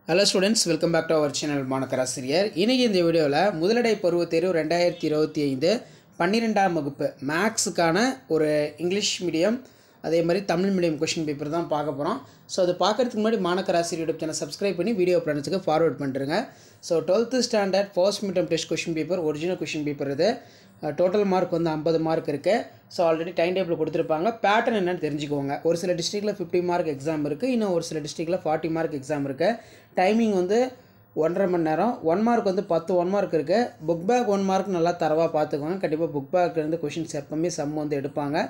Hello students, welcome back to our channel மாணக்கராசிரியர். இன்னைக்கு இந்த வீடியோல முதலடை பருவத் தேர்வு 2025 12ஆம் வகுப்பு மேக்ஸ்க்கான ஒரு இங்கிலீஷ் மீடியம் அதே மாதிரி தமிழ் மீடியம் क्वेश्चन பேப்பர் தான் பார்க்க போறோம். சோ அது பார்க்கிறதுக்கு முன்னாடி மாணக்கராசிரியர் யூடியூப் சேனலை சப்ஸ்கிரைப் பண்ணி வீடியோ ஃப்ரெண்ட்ஸ்க்கு ஃபார்வர்ட் பண்ணிடுங்க. So 12th standard first mid term test question paper original question paper இது. டோட்டல் மார்க் வந்து 50 மார்க் இருக்கு. ஸோ ஆல்ரெடி டைம் டேபிள் கொடுத்துருப்பாங்க. பேட்டர்ன் என்னன்னு தெரிஞ்சுக்கோங்க. ஒரு சில டிஸ்ட்ரிக்டில் 50 மார்க் எக்ஸாம் இருக்குது, இன்னும் ஒரு சில டிஸ்ட்ரிக்டில் 40 மார்க் எக்ஸாம் இருக்குது. டைமிங் வந்து 1.5 மணி நேரம். 1 மார்க் வந்து 10 1 மார்க் இருக்குது. புக் பேக் 1 மார்க் நல்லா தரவாக பார்த்துக்கோங்க. கண்டிப்பாக புக் பேக்லேருந்து கொஷின்ஸ் எப்போவுமே சம் வந்து எடுப்பாங்க.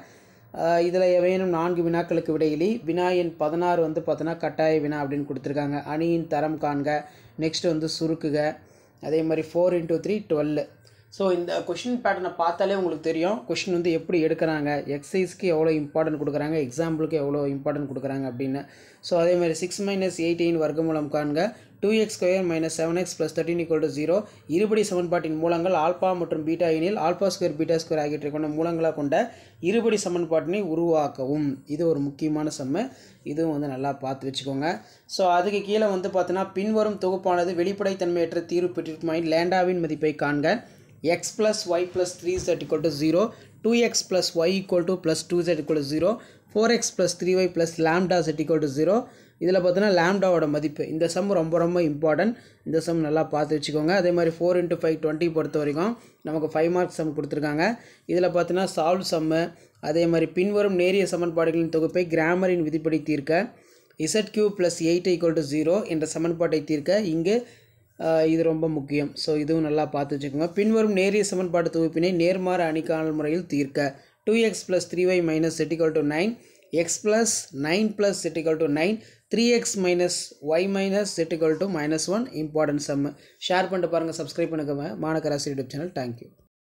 இதில் வேணும் 4 வினாக்களுக்கு விடையிலி. வினா எண் 16 வந்து பார்த்தோன்னா கட்டாய வினா அப்படின்னு கொடுத்துருக்காங்க. அணியின் தரம் காண்க. நெக்ஸ்ட் வந்து சுருக்குக. அதே மாதிரி 4 × 3 12. ஸோ இந்த கொஷின் பேட்டர்னை பார்த்தாலே உங்களுக்கு தெரியும் கொஷின் வந்து எப்படி எடுக்கிறாங்க, எக்ஸசைஸ்க்கு எவ்வளோ இம்பார்ட்டன்ட் கொடுக்குறாங்க, எக்ஸாம்பிளுக்கு எவ்வளோ இம்பார்ட்டன்ட் கொடுக்குறாங்க அப்படின்னு. ஸோ அதேமாதிரி 6 - 18 வர்க்கமூலம் காண்க. 2x² - 7x + 13 = 0. இருபடி சமன்பாட்டின் மூலங்கள் ஆல்பா மற்றும் பீட்டா எனில் α² β² ஆகியவற்றை கொண்ட மூலங்களாக கொண்ட இருபடி சமன்பாட்டினை உருவாக்கவும். இது ஒரு முக்கியமான சம்மு. இதுவும் வந்து நல்லா பார்த்து வச்சுக்கோங்க. ஸோ அதுக்கு கீழே வந்து பார்த்தோன்னா பின்வரும் தொகுப்பானது வெளிப்படைத்தன்மையற்ற தீர்வு பெற்றிருக்குமாயின் லேண்டாவின் மதிப்பை காண்க. x + y + 3z = 0, 2x + y = +2z = 0, 4x + 3y + λz = 0. இதில் பார்த்தோன்னா லாம்டாவோட மதிப்பு இந்த சம் ரொம்ப ரொம்ப இம்பார்ட்டன்ட். இந்த சம் நல்லா பார்த்து வச்சுக்கோங்க. அதே மாதிரி 4 × 5 20 பொறுத்த வரைக்கும் நமக்கு 5 மார்க் சம் கொடுத்துருக்காங்க. இதில் பார்த்தோன்னா சால்வ் சம்மு. அதே மாதிரி பின்வரும் நேரிய சமன்பாடுகளின் தொகுப்பை கிராமரின் விதிப்படி தீர்க்க. z³ + 8 = 0 என்ற சமன்பாட்டை தீர்க்க. இங்கு இது ரொம்ப முக்கியம். ஸோ இதுவும் நல்லா பார்த்து வச்சுக்கோங்க. பின்வரும் நேரிய சமன்பாடு தொகுப்பினை நேர்மாறு அணிக்காணல் முறையில் தீர்க்க. 2x + 3y - z = 9, x + 9 + z = 9, 3x - y - z = -1. Important some. Share பண்ணிட்டு பாருங்கள், சப்ஸ்கிரைப் பண்ணுங்க மாணக்கராசி யூடியூப் சேனல். தேங்க்யூ.